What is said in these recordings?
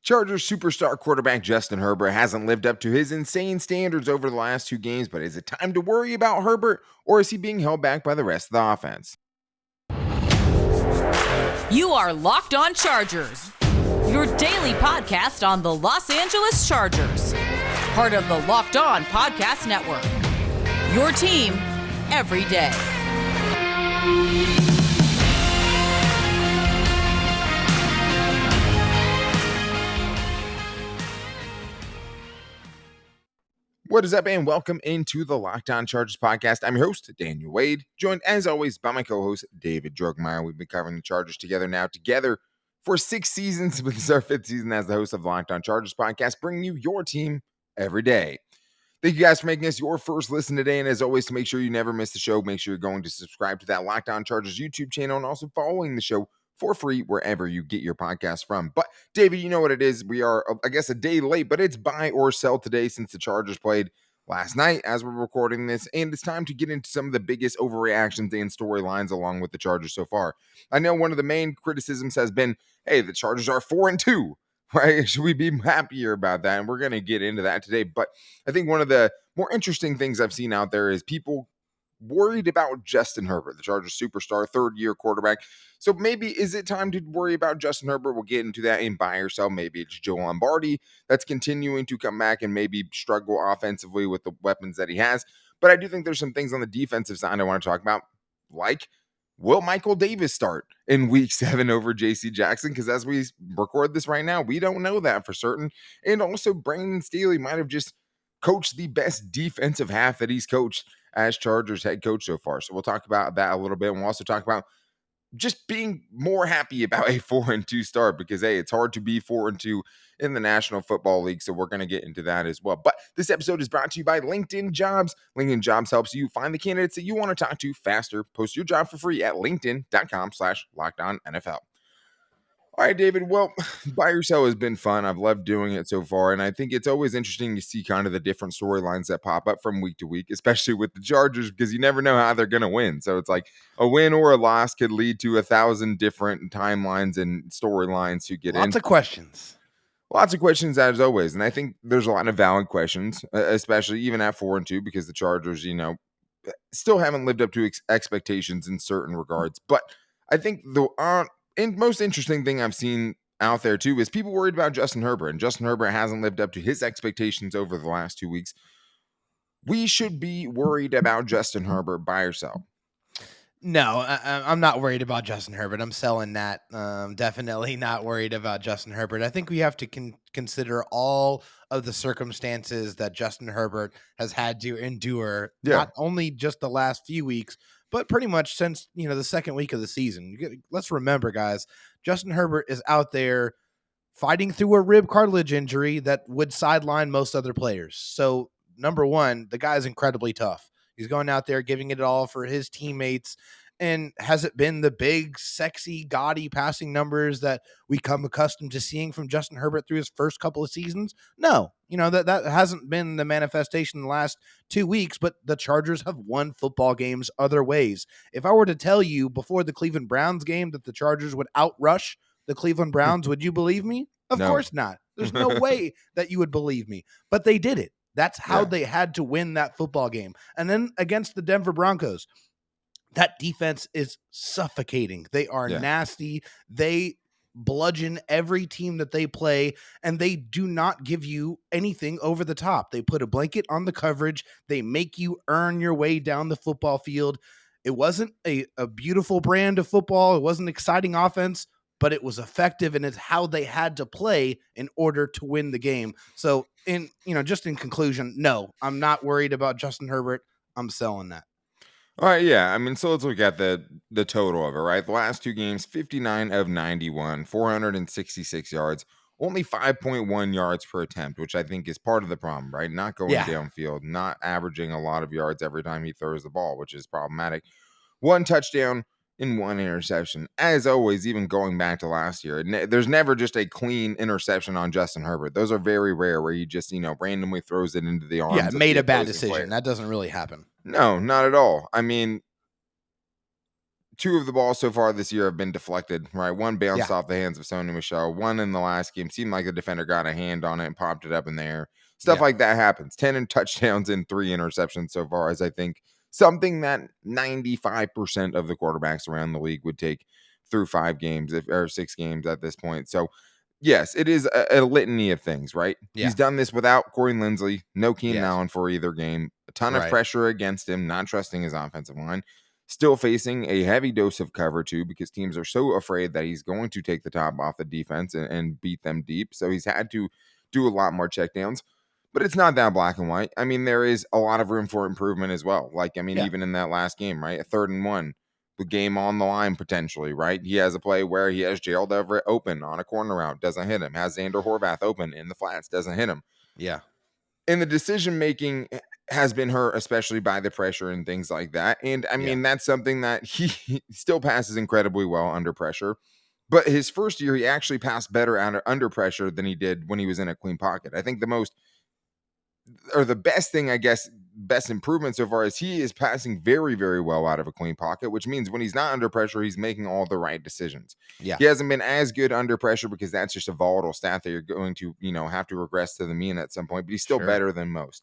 Chargers superstar quarterback Justin Herbert hasn't lived up to his insane standards over the last two games, but is it time to worry about Herbert, or is he being held back by the rest of the offense? You are Locked On Chargers, your daily podcast on the Los Angeles Chargers, part of the Locked On Podcast Network, your team every day. What is up, and welcome into the Locked On Chargers podcast. I'm your host, Daniel Wade, joined as always by my co-host, David Drogmeyer. We've been covering the Chargers together for 6 seasons, but this is our 5th season as the host of the Locked On Chargers podcast, bringing you your team every day. Thank you guys for making us your first listen today, and as always, to make sure you never miss the show, make sure you're going to subscribe to that Locked On Chargers YouTube channel and also following the show for free wherever you get your podcast from. But David, you know what it is. We are, I guess, a day late, but it's buy or sell today since the Chargers played last night as we're recording this, and it's time to get into some of the biggest overreactions and storylines along with the Chargers so far. I know one of the main criticisms has been, hey, the Chargers are 4-2, right? Should we be happier about that? And we're going to get into that today. But I think one of the more interesting things I've seen out there is people worried about Justin Herbert, the Chargers superstar, third-year quarterback. So maybe is it time to worry about Justin Herbert? We'll get into that in buy or sell. Maybe it's Joe Lombardi that's continuing to come back and maybe struggle offensively with the weapons that he has. But I do think there's some things on the defensive side I want to talk about, like will Michael Davis start in week 7 over JC Jackson? Because as we record this right now, we don't know that for certain. And also Brandon Staley might have just coached the best defensive half that he's coached as Chargers head coach so far. So we'll talk about that a little bit. And we'll also talk about just being more happy about a 4-2 start because, hey, it's hard to be 4-2 in the National Football League. So we're going to get into that as well. But this episode is brought to you by LinkedIn Jobs. LinkedIn Jobs helps you find the candidates that you want to talk to faster. Post your job for free at linkedin.com/LockedOnNFL. All right, David. Well, buy or sell has been fun. I've loved doing it so far. And I think it's always interesting to see kind of the different storylines that pop up from week to week, especially with the Chargers, because you never know how they're going to win. So it's like a win or a loss could lead to 1,000 different timelines and storylines to get in. Lots of questions. Lots of questions, as always. And I think there's a lot of valid questions, especially even at 4-2, because the Chargers, still haven't lived up to expectations in certain regards. But I think the most interesting thing I've seen out there too is people worried about Justin Herbert, and Justin Herbert hasn't lived up to his expectations over the last 2 weeks. We should be worried about Justin Herbert, buy or sell? No, I'm not worried about Justin Herbert. I'm selling that. Definitely not worried about Justin Herbert. I think we have to consider all of the circumstances that Justin Herbert has had to endure, not only just the last few weeks, but pretty much since, the second week of the season. Let's remember, guys, Justin Herbert is out there fighting through a rib cartilage injury that would sideline most other players. So, number one, the guy is incredibly tough. He's going out there giving it all for his teammates. And has it been the big, sexy, gaudy passing numbers that we come accustomed to seeing from Justin Herbert through his first couple of seasons? No. That hasn't been the manifestation in the last 2 weeks, but the Chargers have won football games other ways. If I were to tell you before the Cleveland Browns game that the Chargers would outrush the Cleveland Browns, would you believe me? Of course not. There's no way that you would believe me, but they did it. That's how they had to win that football game. And then against the Denver Broncos, that defense is suffocating. They are nasty. They bludgeon every team that they play, and they do not give you anything over the top. They put a blanket on the coverage. They make you earn your way down the football field. It wasn't a beautiful brand of football. It wasn't exciting offense, but it was effective, and it's how they had to play in order to win the game. So just in conclusion, no, I'm not worried about Justin Herbert. I'm selling that. All right, yeah. I mean, so let's look at the total of it, right? The last 2 games, 59 of 91, 466 yards, only 5.1 yards per attempt, which I think is part of the problem, right? Not going downfield, not averaging a lot of yards every time he throws the ball, which is problematic. 1 touchdown and 1 interception. As always, even going back to last year, there's never just a clean interception on Justin Herbert. Those are very rare where he just, randomly throws it into the arms. Yeah, made a bad decision. Player. That doesn't really happen. No, not at all. I mean, two of the balls so far this year have been deflected, right? One bounced Yeah. off the hands of Sony Michel. One in the last game seemed like the defender got a hand on it and popped it up in the air. Stuff Yeah. like that happens. 10 touchdowns and 3 interceptions so far is, I think, something that 95% of the quarterbacks around the league would take through 5 games or 6 games at this point. So, yes, it is a litany of things, right? Yeah. He's done this without Corey Linsley, no Keenan Yes. Allen for either game, a ton of Right. pressure against him, not trusting his offensive line, still facing a heavy dose of cover too, because teams are so afraid that he's going to take the top off the defense and beat them deep. So he's had to do a lot more checkdowns. But it's not that black and white. I mean, there is a lot of room for improvement as well. Like, I mean, Yeah. even in that last game, right? A 3rd and 1, the game on the line potentially, right? He has a play where he has Gerald Everett open on a corner route, doesn't hit him. Has Xander Horvath open in the flats, doesn't hit him. Yeah. And the decision making has been hurt, especially by the pressure and things like that. And I Yeah. mean, that's something that he still passes incredibly well under pressure. But his first year, he actually passed better under pressure than he did when he was in a clean pocket. I think the best thing, I guess, best improvement so far is he is passing very, very well out of a clean pocket, which means when he's not under pressure, he's making all the right decisions. Yeah. He hasn't been as good under pressure because that's just a volatile stat that you're going to, have to regress to the mean at some point, but he's still Sure. better than most.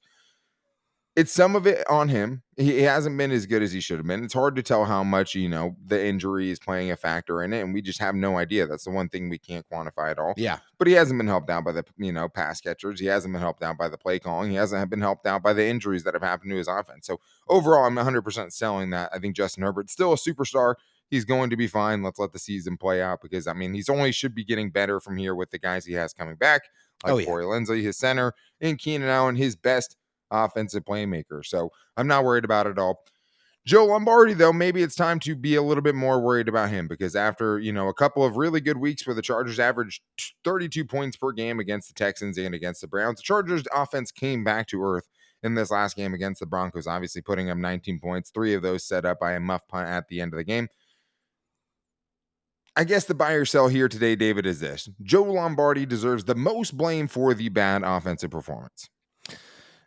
It's some of it on him. He hasn't been as good as he should have been. It's hard to tell how much, the injury is playing a factor in it, and we just have no idea. That's the one thing we can't quantify at all. Yeah. But he hasn't been helped out by the, pass catchers. He hasn't been helped out by the play calling. He hasn't been helped out by the injuries that have happened to his offense. So overall, I'm 100% selling that. I think Justin Herbert's still a superstar. He's going to be fine. Let's let the season play out because, I mean, he's only should be getting better from here with the guys he has coming back, like Oh, yeah. Corey Linsley, his center, and Keenan Allen, his best offensive playmaker. So I'm not worried about it at all. Joe Lombardi, though, maybe it's time to be a little bit more worried about him because after, a couple of really good weeks where the Chargers averaged 32 points per game against the Texans and against the Browns, the Chargers offense came back to earth in this last game against the Broncos, obviously putting up 19 points, 3 of those set up by a muff punt at the end of the game. I guess the buy or sell here today, David, is this. Joe Lombardi deserves the most blame for the bad offensive performance.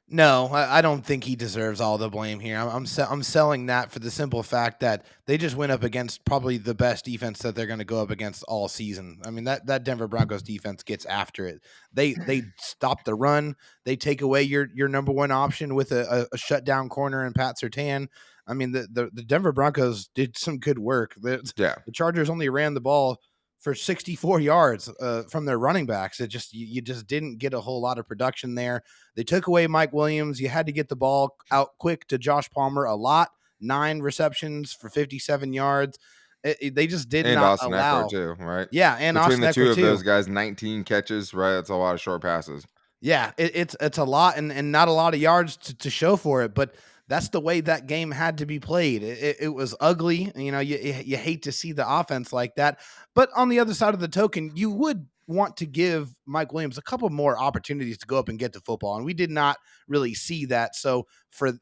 No, I don't think he deserves all the blame here. I'm selling that for the simple fact that they just went up against probably the best defense that they're going to go up against all season. I mean, that Denver Broncos defense gets after it. They stop the run. They take away your number one option with a shutdown corner and Pat Surtain. I mean, the Denver Broncos did some good work. The Chargers only ran the ball for 64 yards from their running backs. It just you just didn't get a whole lot of production there. They took away Mike Williams. You had to get the ball out quick to Josh Palmer a lot. 9 receptions for 57 yards. They just did and not Austin allow. Eckler too, right? Yeah, and Between Austin the two Eckler of too. those guys, 19 catches, right? That's a lot of short passes. Yeah, it's a lot and not a lot of yards to show for it, but that's the way that game had to be played. It was ugly. You hate to see the offense like that. But on the other side of the token, you would want to give Mike Williams a couple more opportunities to go up and get the football. And we did not really see that. So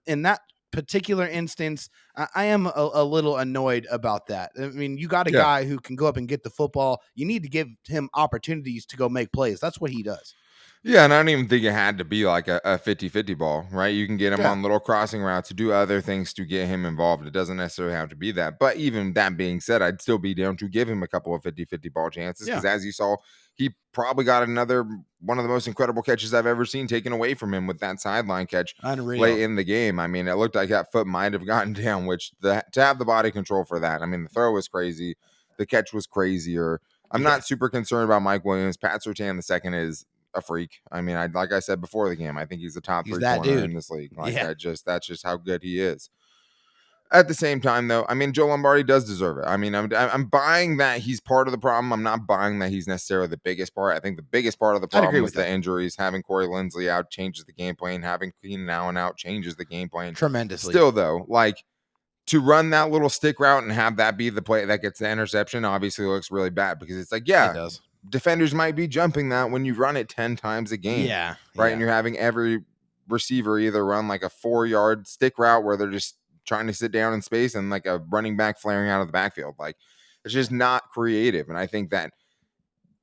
in that particular instance, I am a little annoyed about that. I mean, you got a guy who can go up and get the football. You need to give him opportunities to go make plays. That's what he does. Yeah, and I don't even think it had to be like a 50-50 ball, right? You can get him Yeah. on little crossing routes to do other things to get him involved. It doesn't necessarily have to be that. But even that being said, I'd still be down to give him a couple of 50-50 ball chances because as you saw, he probably got another one of the most incredible catches I've ever seen taken away from him with that sideline catch late in the game. I mean, it looked like that foot might have gotten down, which to have the body control for that. I mean, the throw was crazy. The catch was crazier. I'm not super concerned about Mike Williams. Pat Surtain the second is a freak. I mean, like I said before the game, I think he's the top 3 corner in this league. Like that's just how good he is. At the same time, though, I mean, Joe Lombardi does deserve it. I mean, I'm buying that he's part of the problem. I'm not buying that he's necessarily the biggest part. I think the biggest part of the problem was the injuries. Having Corey Linsley out changes the game plan. Having Keenan Allen out changes the game plan tremendously. Still, though, like to run that little stick route and have that be the play that gets the interception obviously looks really bad because it's like, It does. defenders might be jumping that when you run it 10 times a game. Yeah. Right. And you're having every receiver either run like a 4-yard stick route where they're just trying to sit down in space and like a running back flaring out of the backfield. Like it's just not creative. And I think that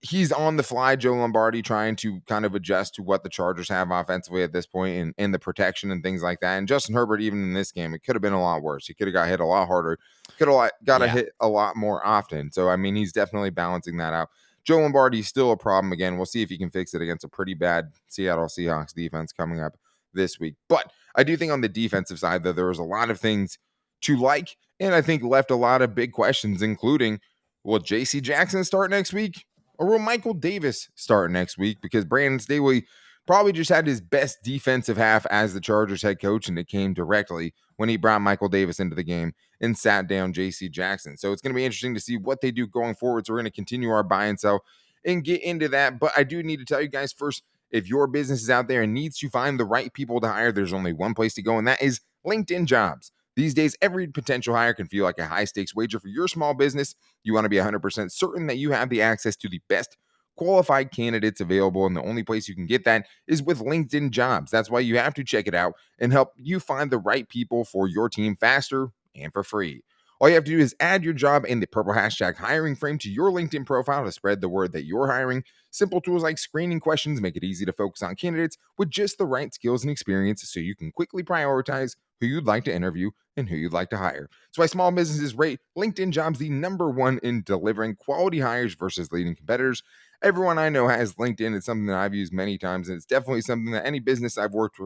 he's on the fly, Joe Lombardi, trying to kind of adjust to what the Chargers have offensively at this point and the protection and things like that. And Justin Herbert, even in this game, it could have been a lot worse. He could have got hit a lot harder, could have got a hit a lot more often. So, I mean, he's definitely balancing that out. Joe Lombardi is still a problem again. We'll see if he can fix it against a pretty bad Seattle Seahawks defense coming up this week. But I do think on the defensive side, though, there was a lot of things to like, and I think left a lot of big questions, including, will J.C. Jackson start next week? Or will Michael Davis start next week? Because Brandon Staley probably just had his best defensive half as the Chargers head coach, and it came directly when he brought Michael Davis into the game and sat down J.C. Jackson. So it's going to be interesting to see what they do going forward. So we're going to continue our buy and sell and get into that. But I do need to tell you guys first, if your business is out there and needs to find the right people to hire, there's only one place to go, and that is LinkedIn Jobs. These days, every potential hire can feel like a high-stakes wager for your small business. You want to be 100% certain that you have the access to the best qualified candidates available, and the only place you can get that is with LinkedIn Jobs. That's why you have to check it out and help you find the right people for your team faster and for free. All you have to do is add your job in the purple hashtag hiring frame to your LinkedIn profile to spread the word that you're hiring. Simple tools like screening questions make it easy to focus on candidates with just the right skills and experience so you can quickly prioritize who you'd like to interview and who you'd like to hire. That's why small businesses rate LinkedIn Jobs the #1 in delivering quality hires versus leading competitors. Everyone I know has LinkedIn. It's something that I've used many times, and it's definitely something that any business I've worked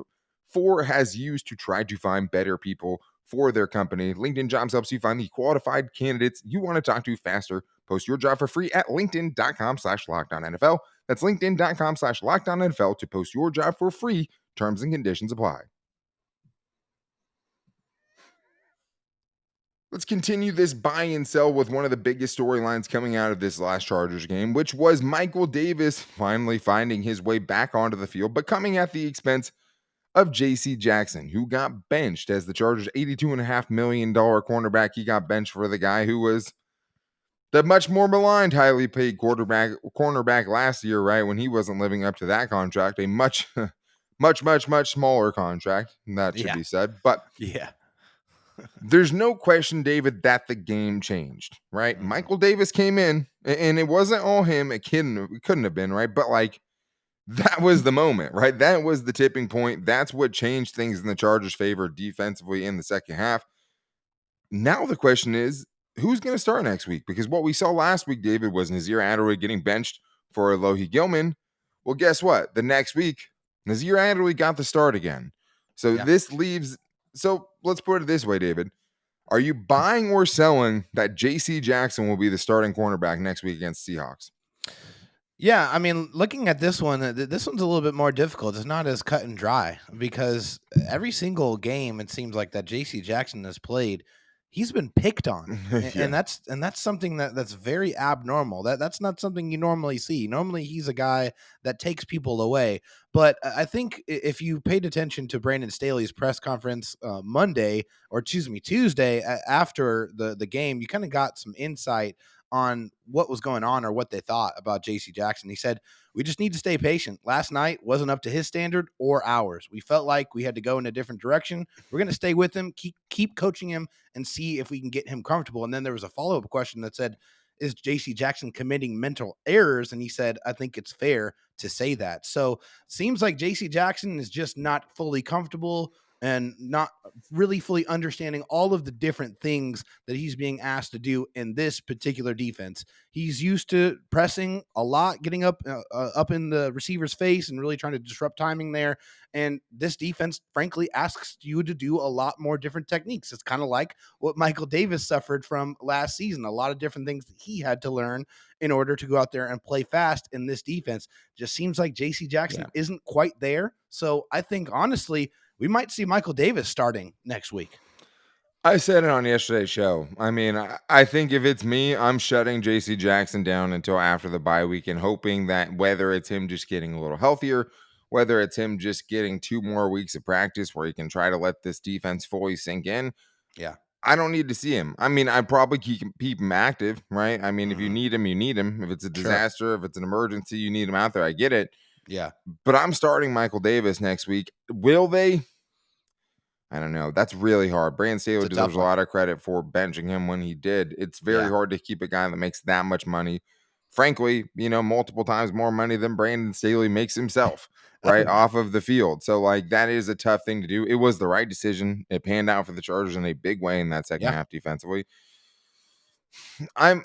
for has used to try to find better people for their company. LinkedIn Jobs helps you find the qualified candidates you want to talk to faster. Post your job for free at linkedin.com/LockedOnNFL. That's linkedin.com/LockedOnNFL to post your job for free. Terms and conditions apply. Let's continue this buy and sell with one of the biggest storylines coming out of this last Chargers game, which was Michael Davis finally finding his way back onto the field, but coming at the expense of J.C. Jackson, who got benched as the Chargers' $82.5 million cornerback. He got benched for the guy who was the much more maligned, highly paid cornerback last year, right? When he wasn't living up to that contract, a much, much smaller contract, that should Yeah. be said. But Yeah. there's no question, David, that the game changed, right? Mhm. Michael Davis came in, and it wasn't all him. It couldn't have been, right? But like, that was the moment, right? That was the tipping point. That's what changed things in the Chargers' favor defensively in the second half. Now the question is, who's going to start next week? Because what we saw last week, David, was Nazir Adderley getting benched for Alohi Gilman. Well, guess what? The next week, Nazir Adderley got the start again. So Yeah. this leaves. So let's put it this way, David. Are you buying or selling that J.C. Jackson will be the starting cornerback next week against Seahawks? Yeah, I mean, looking at this one, this one's a little bit more difficult. It's not as cut and dry because every single game it seems like that J.C. Jackson has played, he's been picked on, and Yeah. that's something that's very abnormal. That's not something you normally see. Normally, he's a guy that takes people away. But I think if you paid attention to Brandon Staley's press conference Tuesday after the game, you kind of got some insight on what was going on or what they thought about JC Jackson. He said, "We just need to stay patient. Last night wasn't up to his standard or ours. We felt like we had to go in a different direction. We're going to stay with him, keep coaching him and see if we can get him comfortable." And then there was a follow-up question that said, "Is JC Jackson committing mental errors?" And he said, "I think it's fair to say that." So seems like JC Jackson is just not fully comfortable and not really fully understanding all of the different things that he's being asked to do in this particular defense. He's used to pressing a lot, getting up in the receiver's face and really trying to disrupt timing there. And this defense, frankly, asks you to do a lot more different techniques. It's kind of like what Michael Davis suffered from last season. A lot of different things that he had to learn in order to go out there and play fast in this defense. Just seems like JC Jackson isn't quite there. So I think, honestly, we might see Michael Davis starting next week. I said it on yesterday's show. I mean, I think if it's me, I'm shutting J.C. Jackson down until after the bye week and hoping that whether it's him just getting a little healthier, whether it's him just getting 2 more weeks of practice where he can try to let this defense fully sink in, Yeah. I don't need to see him. I mean, I'd probably keep him active, right? I mean, if you Mhm. need him, you need him. If it's a Sure. disaster, if it's an emergency, you need him out there. I get it. Yeah. But I'm starting Michael Davis next week. Will they? I don't know. That's really hard. Brandon It's Staley a deserves tough a one. lot of credit for benching him when he did. It's very Yeah. hard to keep a guy that makes that much money frankly, multiple times more money than Brandon Staley makes himself, Oh right, yeah. off of the field. So, like, that is a tough thing to do. It was the right decision. It panned out for the Chargers in a big way in that second Yeah. half defensively. I'm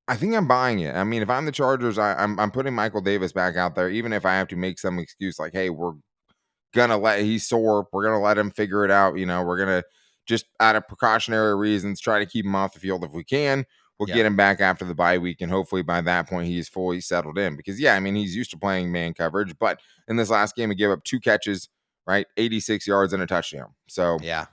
I think I'm buying it. I mean, if I'm the Chargers, I'm putting Michael Davis back out there, even if I have to make some excuse like, hey, he's sore. We're gonna let him figure it out. We're gonna just out of precautionary reasons try to keep him off the field if we can. We'll Yeah. get him back after the bye week, and hopefully by that point he's fully settled in. Because yeah, I mean he's used to playing man coverage, but in this last game he gave up 2 catches, right, 86 yards and a touchdown. So Yeah.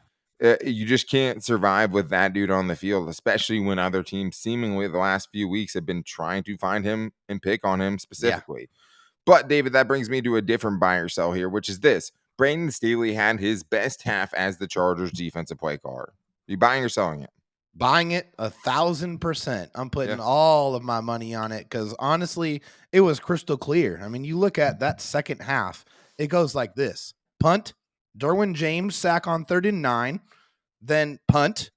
you just can't survive with that dude on the field, especially when other teams seemingly the last few weeks have been trying to find him and pick on him Yeah. specifically. But David, that brings me to a different buy or sell here, which is this. Brandon Staley had his best half as the Chargers defensive play caller. You buying or selling it? Buying it 1,000%. I'm Yeah. putting all of my money on it because honestly, it was crystal clear. I mean, you look at that second half, it goes like this: punt, Derwin James sack on 3rd and 9, then punt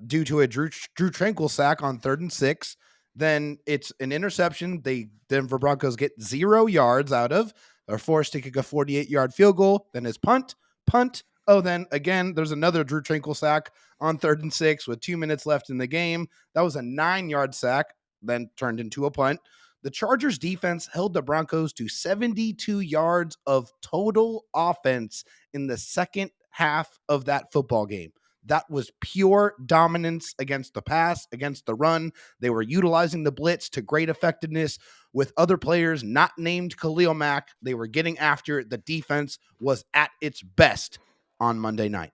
due to a Drew Tranquil sack on 3rd and 6. Then it's an interception. The Denver Broncos get 0 yards out of, are forced to kick a 48-yard field goal. Then it's punt. Oh, then again, there's another Drew Tranquil sack on 3rd and 6 with 2 minutes left in the game. That was a 9-yard sack, then turned into a punt. The Chargers defense held the Broncos to 72 yards of total offense in the second half of that football game. That was pure dominance against the pass, against the run. They were utilizing the blitz to great effectiveness with other players not named Khalil Mack. They were getting after it. The defense was at its best on Monday night.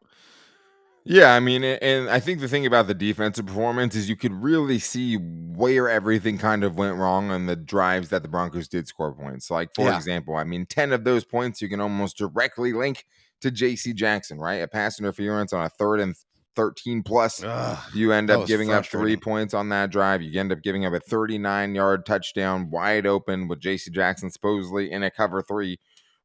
Yeah, I mean, and I think the thing about the defensive performance is you could really see where everything kind of went wrong on the drives that the Broncos did score points. Like, for Yeah. example, I mean, 10 of those points you can almost directly link to JC Jackson, right? A pass interference on a 3rd and 13 plus. Ugh, You end that up was giving up 3 frustrating. points on that drive. You end up giving up a 39-yard touchdown wide open with JC Jackson supposedly in a cover 3,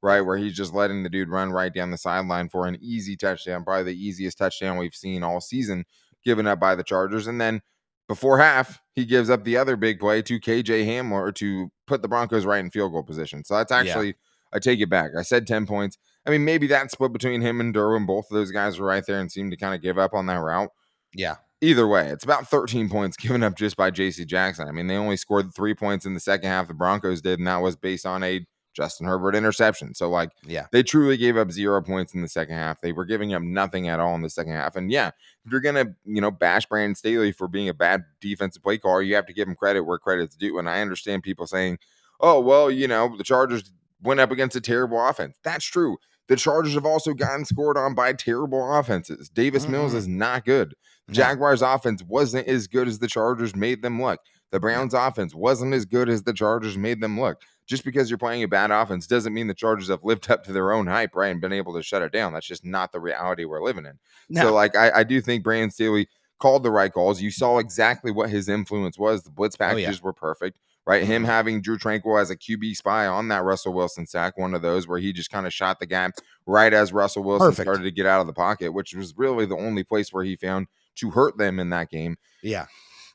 right? Yeah. Where he's just letting the dude run right down the sideline for an easy touchdown, probably the easiest touchdown we've seen all season given up by the Chargers. And then before half, he gives up the other big play to KJ Hamler to put the Broncos right in field goal position. So that's Yeah. actually, I take it back. I said 10 points. I mean, maybe that split between him and Derwin, both of those guys were right there and seemed to kind of give up on that route. Yeah. Either way, it's about 13 points given up just by JC Jackson. I mean, they only scored 3 points in the second half, the Broncos did, and that was based on a Justin Herbert interception. So, like, Yeah. they truly gave up 0 points in the second half. They were giving up nothing at all in the second half. And yeah, if you're gonna, bash Brandon Staley for being a bad defensive play caller, you have to give him credit where credit's due. And I understand people saying, "Oh, well, the Chargers went up against a terrible offense." That's true. The Chargers have also gotten scored on by terrible offenses. Davis Mills is not good. The No. Jaguars' offense wasn't as good as the Chargers made them look. The No. Browns' offense wasn't as good as the Chargers made them look. Just because you're playing a bad offense doesn't mean the Chargers have lived up to their own hype, right, and been able to shut it down. That's just not the reality we're living in. So, No. like, I do think Brandon Staley called the right calls. You saw exactly what his influence was. The blitz Oh, yeah. packages were perfect, right? Him Mhm. having Drew Tranquil as a QB spy on that Russell Wilson sack, one of those where he just kind of shot the gap right as Russell Wilson Perfect. started to get out of the pocket, which was really the only place where he found to hurt them in that game. Yeah.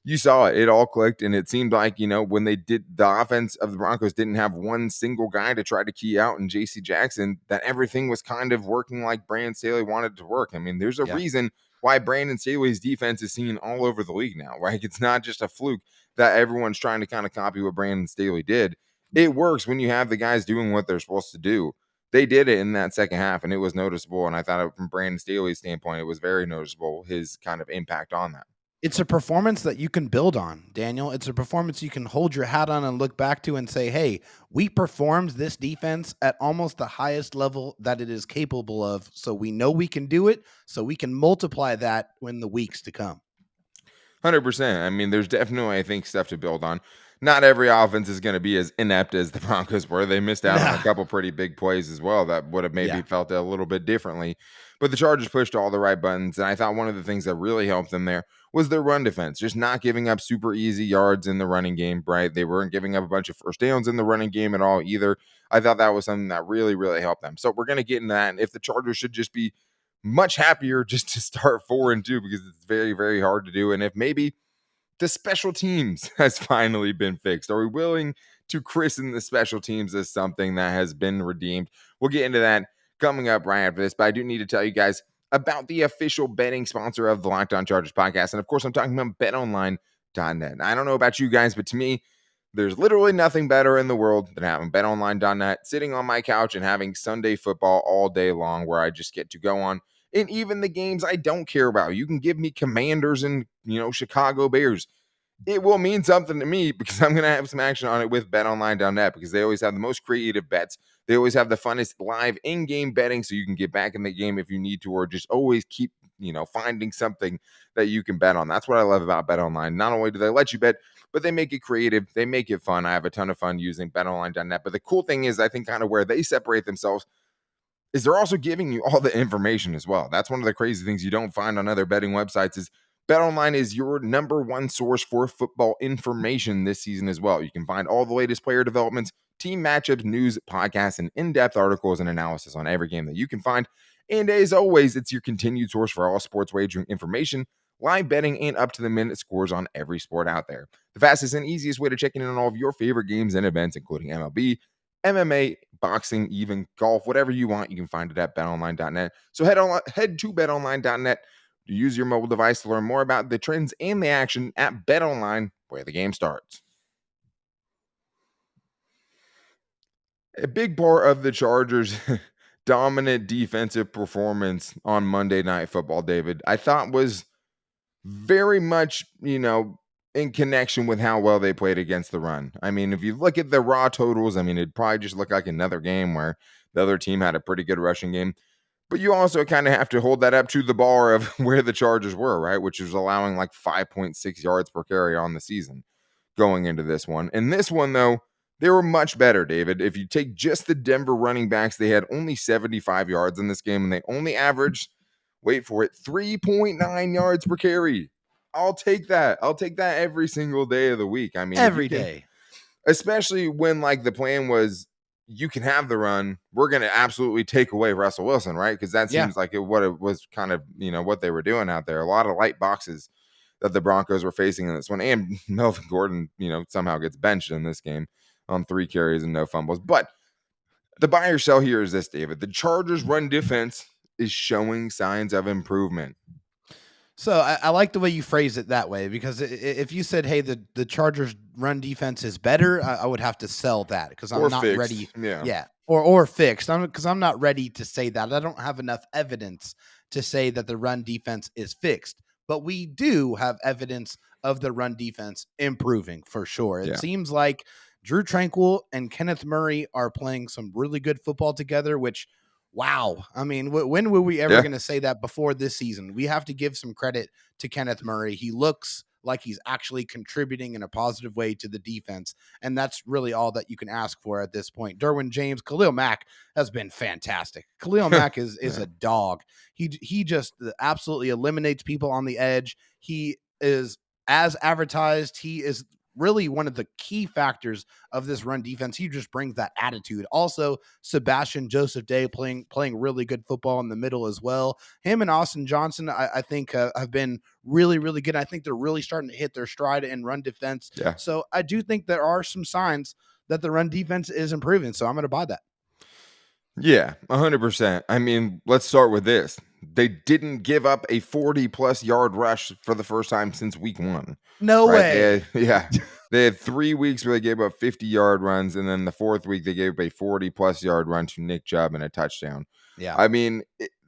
You saw it all clicked, and it seemed like, when they did, the offense of the Broncos didn't have one single guy to try to key out in JC Jackson, that everything was kind of working like Brandon Staley wanted it to work. I mean, there's a Yeah. reason why Brandon Staley's defense is seen all over the league now, right? It's not just a fluke that everyone's trying to kind of copy what Brandon Staley did. It works when you have the guys doing what they're supposed to do. They did it in that second half, and it was noticeable. And I thought from Brandon Staley's standpoint, it was very noticeable, his kind of impact on that. It's a performance that you can build on, Daniel. It's a performance you can hold your hat on and look back to and say, hey, we performed this defense at almost the highest level that it is capable of. So we know we can do it. So we can multiply that in the weeks to come. 100%. I mean, there's definitely, I think, stuff to build on. Not every offense is going to be as inept as the Broncos were. They missed out on a Nah. couple pretty big plays as well that would have maybe Yeah. felt it a little bit differently. But the Chargers pushed all the right buttons. And I thought one of the things that really helped them there was their run defense, just not giving up super easy yards in the running game, right? They weren't giving up a bunch of first downs in the running game at all either. I thought that was something that really, really helped them. So we're going to get into that. And if the Chargers should just be much happier just to start 4-2 because it's very, very hard to do. And if maybe the special teams has finally been fixed. Are we willing to christen the special teams as something that has been redeemed? We'll get into that coming up right after this, but I do need to tell you guys about the official betting sponsor of the Locked On Chargers podcast. And of course, I'm talking about betonline.net. I don't know about you guys, but to me, there's literally nothing better in the world than having betonline.net sitting on my couch and having Sunday football all day long where I just get to go on. And even the games I don't care about. You can give me Commanders and, Chicago Bears. It will mean something to me because I'm going to have some action on it with betonline.net because they always have the most creative bets. They always have the funnest live in-game betting so you can get back in the game if you need to, or just always keep, finding something that you can bet on. That's what I love about BetOnline. Not only do they let you bet, but they make it creative. They make it fun. I have a ton of fun using betonline.net. But the cool thing is, I think kind of where they separate themselves is they're also giving you all the information as well. That's one of the crazy things you don't find on other betting websites is BetOnline is your number one source for football information this season as well. You can find all the latest player developments, team matchups, news, podcasts, and in-depth articles and analysis on every game that you can find. And as always, it's your continued source for all sports wagering information, live betting, and up-to-the-minute scores on every sport out there. The fastest and easiest way to check in on all of your favorite games and events, including MLB, MMA, boxing, even golf, whatever you want, you can find it at betonline.net. So head to betonline.net to use your mobile device to learn more about the trends and the action at BetOnline, where the game starts. A big part of the Chargers' dominant defensive performance on Monday Night Football, David, I thought was very much, in connection with how well they played against the run. I mean, if you look at the raw totals, I mean, it'd probably just look like another game where the other team had a pretty good rushing game. But you also kind of have to hold that up to the bar of where the Chargers were, right? Which is allowing like 5.6 yards per carry on the season going into this one. And this one, though, they were much better, David. If you take just the Denver running backs, they had only 75 yards in this game, and they only averaged, wait for it, 3.9 yards per carry. I'll take that. I'll take that every single day of the week. I mean, if you Every can, day. especially when like the plan was you can have the run, we're going to absolutely take away Russell Wilson, right? Because that Yeah. seems like what it was kind of, what they were doing out there. A lot of light boxes that the Broncos were facing in this one. And Melvin Gordon, somehow gets benched in this game on 3 carries and no fumbles. But the buy or sell here is this, David. The Chargers' run defense is showing signs of improvement. So I like the way you phrase it that way because if you said, "Hey, the Chargers' run defense is better," I would have to sell that because I'm Or not fixed. ready. Yeah. Yeah, or fixed. Because I'm not ready to say that. I don't have enough evidence to say that the run defense is fixed. But we do have evidence of the run defense improving for sure. It Yeah. seems like Drew Tranquill and Kenneth Murray are playing some really good football together, which. Wow. I mean, when were we ever Yeah. going to say that before this season? We have to give some credit to Kenneth Murray. He looks like he's actually contributing in a positive way to the defense. And that's really all that you can ask for at this point. Derwin James, Khalil Mack has been fantastic. Khalil Mack is Yeah. a dog. He just absolutely eliminates people on the edge. He is as advertised. He is really one of the key factors of this run defense. He just brings that attitude. Also, Sebastian Joseph Day playing really good football in the middle as well. Him and Austin Johnson, I think, have been really, really good. I think they're really starting to hit their stride in run defense. Yeah. So I do think there are some signs that the run defense is improving. So I'm going to buy that. Yeah, 100%. I mean, let's start with this. They didn't give up a 40-plus yard rush for the first time since week 1. No Right? way. They had 3 weeks where they gave up 50-yard runs, and then the 4th week they gave up a 40-plus yard run to Nick Chubb and a touchdown. Yeah. I mean,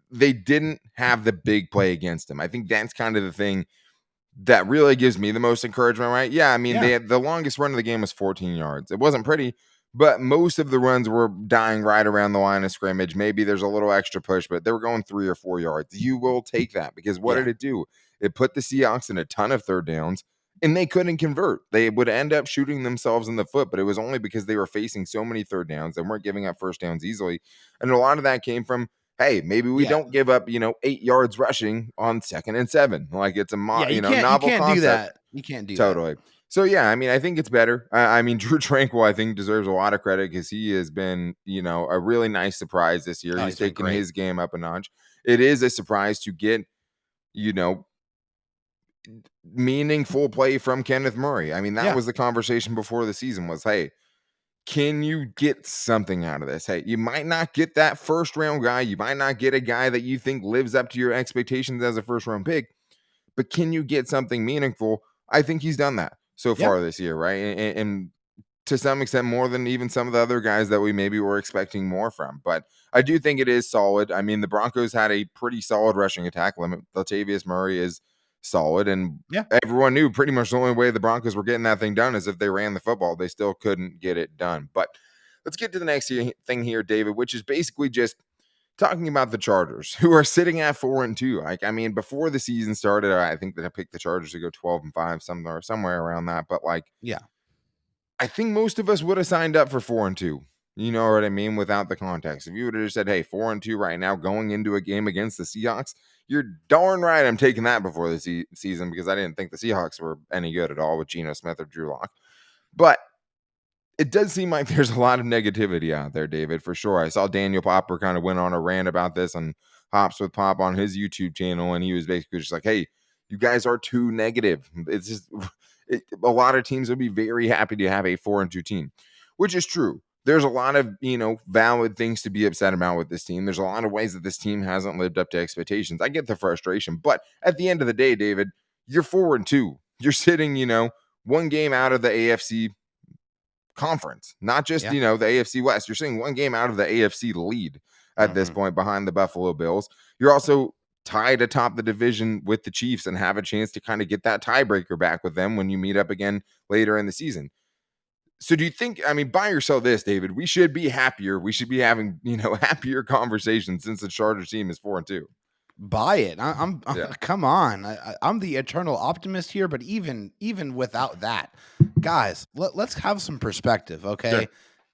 they didn't have the big play against them. I think that's kind of the thing that really gives me the most encouragement, right? Yeah, I mean, Yeah. the longest run of the game was 14 yards. It wasn't pretty, but most of the runs were dying right around the line of scrimmage. Maybe there's a little extra push, but they were going 3 or 4 yards. You will take that because what Yeah. did it do? It put the Seahawks in a ton of third downs, and they couldn't convert. They would end up shooting themselves in the foot, but it was only because they were facing so many third downs. They weren't giving up first downs easily. And a lot of that came from, hey, maybe we Yeah. don't give up, 8 yards rushing on 2nd and 7. Like it's a You novel can't concept. do that. You can't do Totally. So yeah, I mean, I think it's better. I mean, Drew Tranquill, I think deserves a lot of credit because he has been, a really nice surprise this year. Oh, He's he's been taken great. his game up a notch. It is a surprise to get, you know, meaningful play from Kenneth Murray. I mean, that Yeah. was the conversation before the season was, hey, can you get something out of this? Hey, you might not get that first round guy. You might not get a guy that you think lives up to your expectations as a first round pick, but can you get something meaningful? I think he's done that so Yeah. far this year, right? And to some extent more than even some of the other guys that we maybe were expecting more from. But I do think it is solid. I mean, the Broncos had a pretty solid rushing attack. Latavius Murray is solid, and Yeah. everyone knew pretty much the only way the Broncos were getting that thing done is if they ran the football. They still couldn't get it done. But let's get to the next thing here, David, which is basically just talking about the Chargers, who are sitting at 4-2. Like, I mean, before the season started, I think that I picked the Chargers to go 12-5, somewhere around that. But like, Yeah. I think most of us would have signed up for 4-2. You know what I mean? Without the context. If you would have just said, hey, 4-2 right now going into a game against the Seahawks, you're darn right I'm taking that before the season, because I didn't think the Seahawks were any good at all with Geno Smith or Drew Lock. But it does seem like there's a lot of negativity out there, David, for sure. I saw Daniel Popper kind of went on a rant about this on Hops with Pop on his YouTube channel, and he was basically just like, hey, you guys are too negative. It's just a lot of teams would be very happy to have a 4-2 team, which is true. There's a lot of, valid things to be upset about with this team. There's a lot of ways that this team hasn't lived up to expectations. I get the frustration, but at the end of the day, David, you're 4-2. You're sitting, one game out of the AFC conference, not just, Yeah. the AFC West. You're seeing one game out of the AFC lead at this point behind the Buffalo Bills. You're also tied atop the division with the Chiefs and have a chance to kind of get that tiebreaker back with them when you meet up again later in the season. So do you think, I mean, buy or sell this, David, we should be happier. We should be having, happier conversations since the Chargers team is 4-2. Buy it. I'm Yeah. come on. I'm the eternal optimist here, but even without that, guys, let's have some perspective, okay? Sure.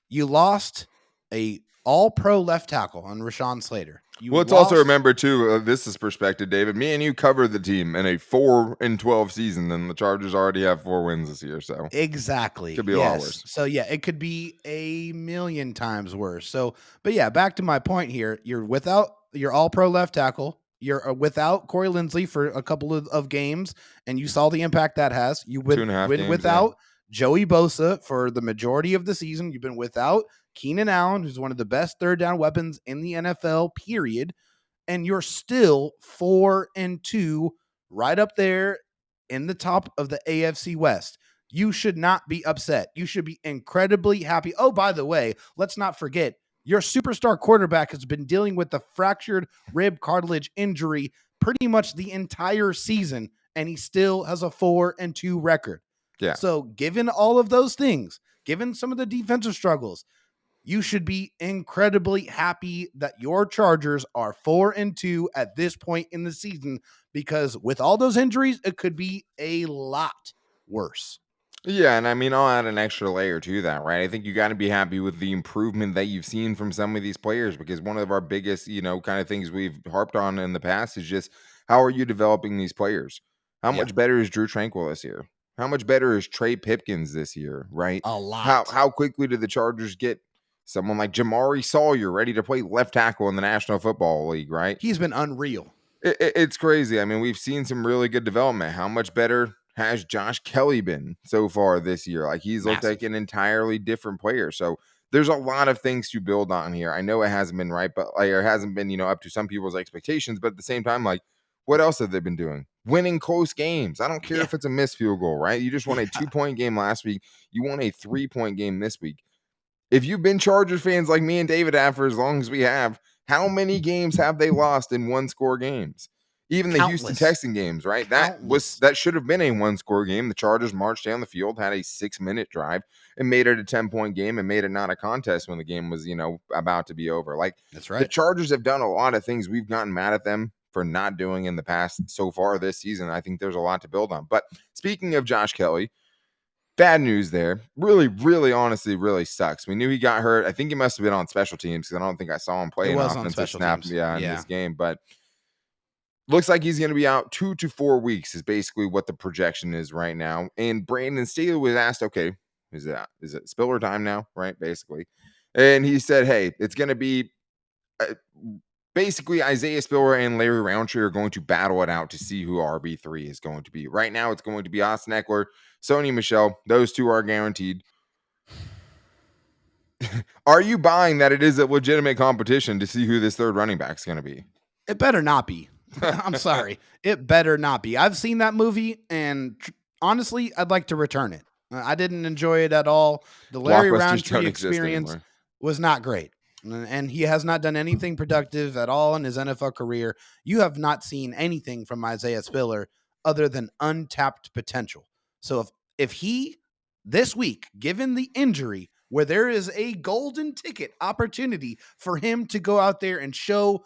You lost a all-pro left tackle on Rashawn Slater. You Well, let's also lost remember too, this is perspective, David. Me and you covered the team in a 4-12 season, and the Chargers already have 4 wins this year, so exactly. could be a lot Yes. worse. So yeah, it could be a million times worse. So, but yeah, back to my point here. You're without your all-pro left tackle. You're without Corey Linsley for a couple of games, and you saw the impact that has. You Two would and a half been games, yeah. without Joey Bosa for the majority of the season. You've been without Keenan Allen, who's one of the best third down weapons in the NFL, period. And you're still 4-2, right up there in the top of the AFC West. You should not be upset. You should be incredibly happy. Oh, by the way, let's not forget your superstar quarterback has been dealing with the fractured rib cartilage injury pretty much the entire season, and he still has a 4-2 record. Yeah. So, given all of those things, given some of the defensive struggles, you should be incredibly happy that your Chargers are 4-2 at this point in the season, because with all those injuries, it could be a lot worse. Yeah, and I mean, I'll add an extra layer to that, right? I think you got to be happy with the improvement that you've seen from some of these players, because one of our biggest, kind of things we've harped on in the past is just how are you developing these players? How Yeah, much better is Drew Tranquil this year? How much better is Trey Pipkins this year, right? a How lot. how quickly did the Chargers get someone like Jamari Sawyer ready to play left tackle in the National Football League, right? He's been unreal. It's crazy. I mean, we've seen some really good development. How much better has Josh Kelley been so far this year? Like, he's looked like Massive. an entirely different player. So there's a lot of things to build on here. I know it hasn't been right, but like, it hasn't been, up to some people's expectations. But at the same time, like, what else have they been doing? Winning close games. I don't care Yeah. if it's a missed field goal, right? You just won a Yeah. 2-point game last week. You won a 3-point game this week. If you've been Chargers fans like me and David have for as long as we have, how many games have they lost in one-score games? Even the Houston Countless. Texan games, right? Countless. That should have been a one-score game. The Chargers marched down the field, had a 6-minute drive, and made it a 10-point game, and made it not a contest when the game was, about to be over. Like, That's the right. Chargers have done a lot of things we've gotten mad at them for not doing in the past so far this season. I think there's a lot to build on. But speaking of Josh Kelley, bad news there. Really, really, honestly, really sucks. We knew he got hurt. I think he must have been on special teams, because I don't think I saw him play It an was on offensive special snap, teams. in Yeah. this game. But looks like he's going to be out 2 to 4 weeks is basically what the projection is right now. And Brandon Staley was asked, okay, is it Spiller time now, right? Basically. And he said, hey, it's going to be basically Isaiah Spiller and Larry Roundtree are going to battle it out to see who RB3 is going to be. Right now, it's going to be Austin Eckler, Sony Michel. Those two are guaranteed. Are you buying that it is a legitimate competition to see who this third running back is going to be? It better not be. I'm sorry. It better not be. I've seen that movie, and honestly, I'd like to return it. I didn't enjoy it at all. The Larry Blockbusters Roundtree don't exist experience anymore. was not great. And he has not done anything productive at all in his NFL career. You have not seen anything from Isaiah Spiller other than untapped potential. So if he, this week, given the injury, where there is a golden ticket opportunity for him to go out there and show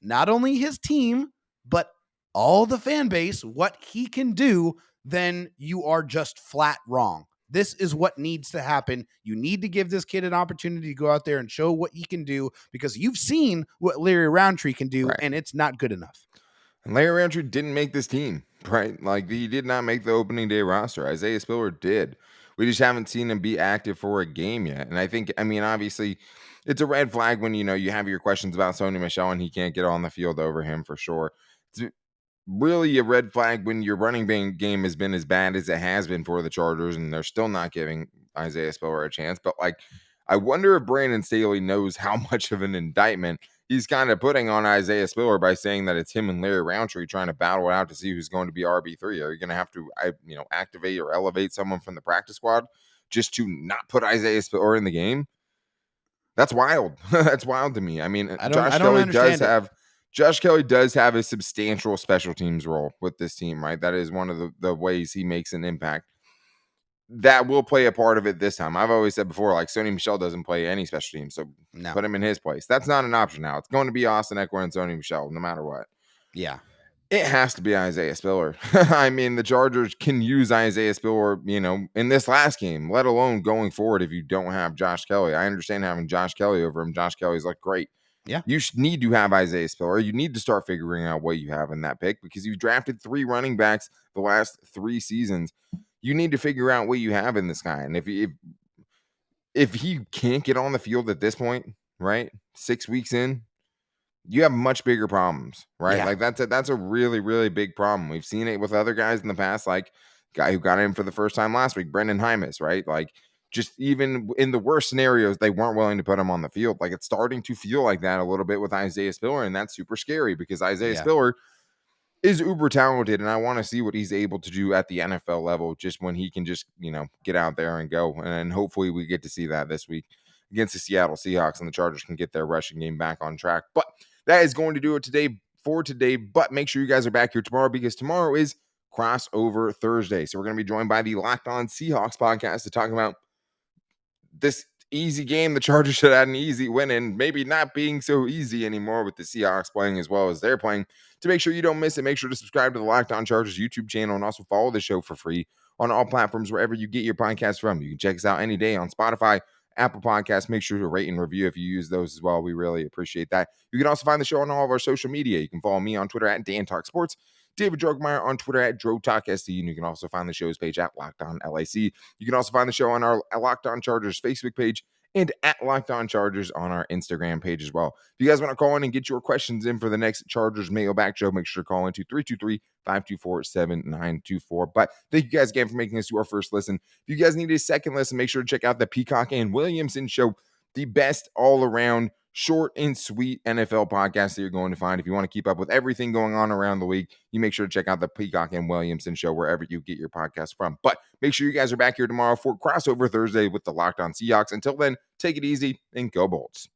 not only his team, but all the fan base what he can do, then you are just flat wrong. This is what needs to happen. You need to give this kid an opportunity to go out there and show what he can do, because you've seen what Larry Roundtree can do, Right. and it's not good enough. And Larry Roundtree didn't make this team, right? Like, he did not make the opening day roster. Isaiah Spiller did. We just haven't seen him be active for a game yet. And I think, I mean, obviously, it's a red flag when, you have your questions about Sony Michel and he can't get on the field over him for sure. It's really a red flag when your running back game has been as bad as it has been for the Chargers and they're still not giving Isaiah Spiller a chance. But, like, I wonder if Brandon Staley knows how much of an indictment he's kind of putting on Isaiah Spiller by saying that it's him and Larry Roundtree trying to battle it out to see who's going to be RB3. Are you going to have to, activate or elevate someone from the practice squad just to not put Isaiah Spiller in the game? That's wild. That's wild to me. I mean, Josh Kelley does have a substantial special teams role with this team, right? That is one of the ways he makes an impact. That will play a part of it this time. I've always said before, like, Sony Michel doesn't play any special teams, so put him in his place. That's not an option now. It's going to be Austin Eckler and Sony Michel, no matter what. Yeah. It has to be Isaiah Spiller. I mean, the Chargers can use Isaiah Spiller, in this last game, let alone going forward if you don't have Josh Kelley. I understand having Josh Kelley over him. Josh Kelley's like, great. Yeah. You need to have Isaiah Spiller. You need to start figuring out what you have in that pick, because you've drafted 3 running backs the last 3 seasons. You need to figure out what you have in this guy. And if he can't get on the field at this point, right, 6 weeks in, you have much bigger problems, right? Yeah. Like, that's a really, really big problem. We've seen it with other guys in the past, like guy who got in for the first time last week, Brendan Hymus, right? Like, just even in the worst scenarios, they weren't willing to put him on the field. Like, it's starting to feel like that a little bit with Isaiah Spiller, and that's super scary because Isaiah Spiller is uber talented, and I want to see what he's able to do at the NFL level just when he can just, get out there and go. And hopefully we get to see that this week against the Seattle Seahawks, and the Chargers can get their rushing game back on track. But that is going to do it for today. But make sure you guys are back here tomorrow, because tomorrow is Crossover Thursday. So we're going to be joined by the Locked On Seahawks podcast to talk about this easy game the Chargers should have had an easy win, and maybe not being so easy anymore with the Seahawks playing as well as they're playing. To make sure you don't miss it, make sure to subscribe to the Locked On Chargers YouTube channel and also follow the show for free on all platforms wherever you get your podcasts from. You can check us out any day on Spotify, Apple Podcasts. Make sure to rate and review if you use those as well. We really appreciate that. You can also find the show on all of our social media. You can follow me on Twitter at Dan Talk Sports, David Drogmeyer on Twitter at DroTalkSD, and you can also find the show's page at Locked On LAC. You can also find the show on our Locked On Chargers Facebook page and at Locked On Chargers on our Instagram page as well. If you guys want to call in and get your questions in for the next Chargers mailback show, make sure to call into 323-524-7924. But thank you guys again for making this your first listen. If you guys need a second listen, make sure to check out the Peacock and Williamson Show, the best all-around short and sweet NFL podcast that you're going to find. If you want to keep up with everything going on around the league, you make sure to check out the Peacock and Williamson Show wherever you get your podcast from. But make sure you guys are back here tomorrow for Crossover Thursday with the Locked On Seahawks. Until then, take it easy and go Bolts.